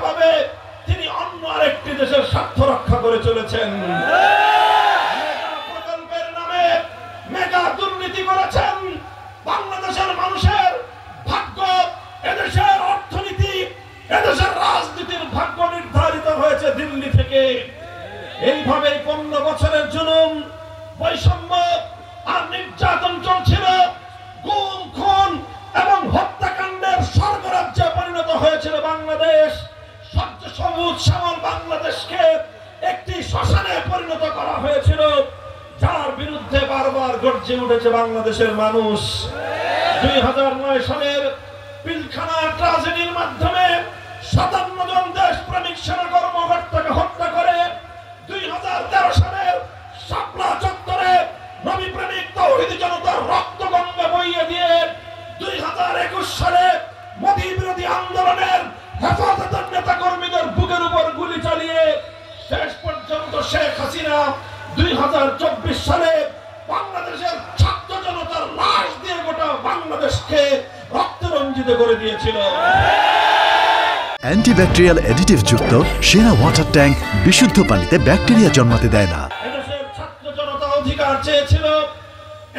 ভাবে তিনি অন্য আরেকটি দেশের স্বার্থ রক্ষা করে চলেছেন। প্রকল্পের নামে মেগা দুর্নীতি করেছেন। বাংলাদেশের মানুষের ভাগ্য, এদেশের অর্থনীতি, এদেশের রাজনীতির ভাগ্য নির্ধারিত হয়েছে দিল্লি থেকে। এইভাবে 15 বছরের জুলুম, বৈষম্য আর নির্যাতন চলছিল। গুম, খুন এবং হত্যাকাণ্ডের স্বর্গরাজ্যে পরিণত হয়েছিল বাংলাদেশ। সবুজ শ্যামল বাংলাদেশকে একটি শ্মশানে পরিণত করা হয়েছিল, যার বিরুদ্ধে বারবার গর্জে উঠেছে বাংলাদেশের মানুষ। 2009 সালের পিলখানা ট্র্যাজেডির মাধ্যমে 57 জন দেশপ্রেমিক সেনা কর্মকর্তাকে হত্যা করে 2013 সালের শাপলা চত্বরে নবী প্রেমিক তৌহিদি জনতার রক্ত গঙ্গা বইয়ে দিয়ে 2021 সালে মোদী বিরোধী আন্দোলনের হেফাজতের নেতা কর্মীদের বুকের উপর গুলি চালিয়ে শেষ পর্যন্ত শেখ হাসিনা 2024 সালে বাংলাদেশের ছাত্র জনতার লাশ দিয়ে গোটা বাংলাদেশকে রক্তে রঞ্জিত করে দিয়েছিল। অ্যান্টিব্যাকটেরিয়াল অ্যাডিটিভ যুক্ত সেরা ওয়াটার ট্যাঙ্ক বিশুদ্ধ পানিতে ব্যাকটেরিয়া জন্মাতে দেয় না। এদেশের ছাত্র জনতা অধিকার চেয়েছিল।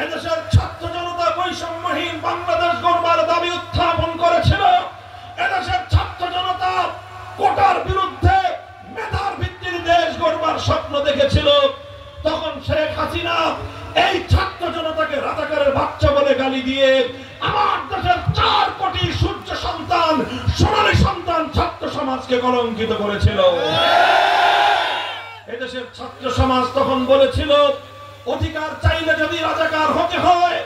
এদেশের ছাত্র জনতা বৈষম্যহীন বাংলাদেশ গড়বার দাবি উত্থাপন করেছিল। এদেশের ছাত্র জনতা কোটার বিরুদ্ধে মেধার ভিত্তিতে দেশ গড়বার স্বপ্ন দেখেছিল। তখন শেখ হাসিনা এই ছাত্র জনতাকে রাজাকারের বাচ্চা বলে গালি দিয়ে আমার দেশের 4 কোটি সূর্য সন্তান, সোনালী সন্তান ছাত্র সমাজকে কলঙ্কিত করেছিল। এদেশের ছাত্র সমাজ তখন বলেছিল, অধিকার চাইলে যদি রাজাকার হতে হয়,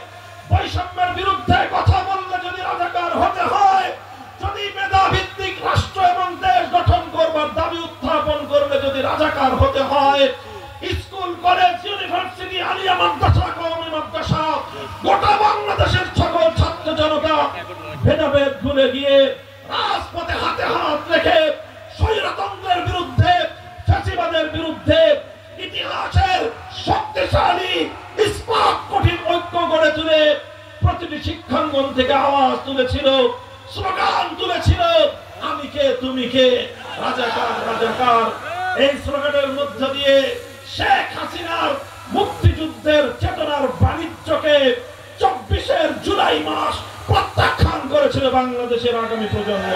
বৈষম্যের বিরুদ্ধে কথা বললে যদি রাজাকার হতে হয়, যদি মেধা ভিত্তিক রাষ্ট্র এবং দেশ গঠন করবার দাবি উত্থাপন করলে যদি রাজাকার হতে হয়, স্কুল, কলেজ, ইউনিভার্সিটি, আলিয়া মাদ্রাসা, কওমি মাদ্রাসা, গোটা বাংলাদেশের সকল ছাত্র জনতা ভেদাভেদ ভুলে গিয়ে রাজপথে হাতে হাত রেখে স্বৈরতন্ত্রের বিরুদ্ধে, ফ্যাসিবাদের বিরুদ্ধে ইতিহাসের শক্তিশালী ইস্পাত কঠিন ঐক্য গড়ে তুলে প্রতিটি শিক্ষাঙ্গন থেকে আওয়াজ তুলেছিল, স্লোগান তুলেছিল, আমি কে তুমি কে, রাজাকার রাজাকার। এই স্লোগানের মধ্য দিয়ে শেখ হাসিনার মুক্তিযুদ্ধের চেতনার বাণিজ্যকে 24 জুলাই মাস প্রত্যাখ্যান করেছিল বাংলাদেশের আগামী প্রজন্ম।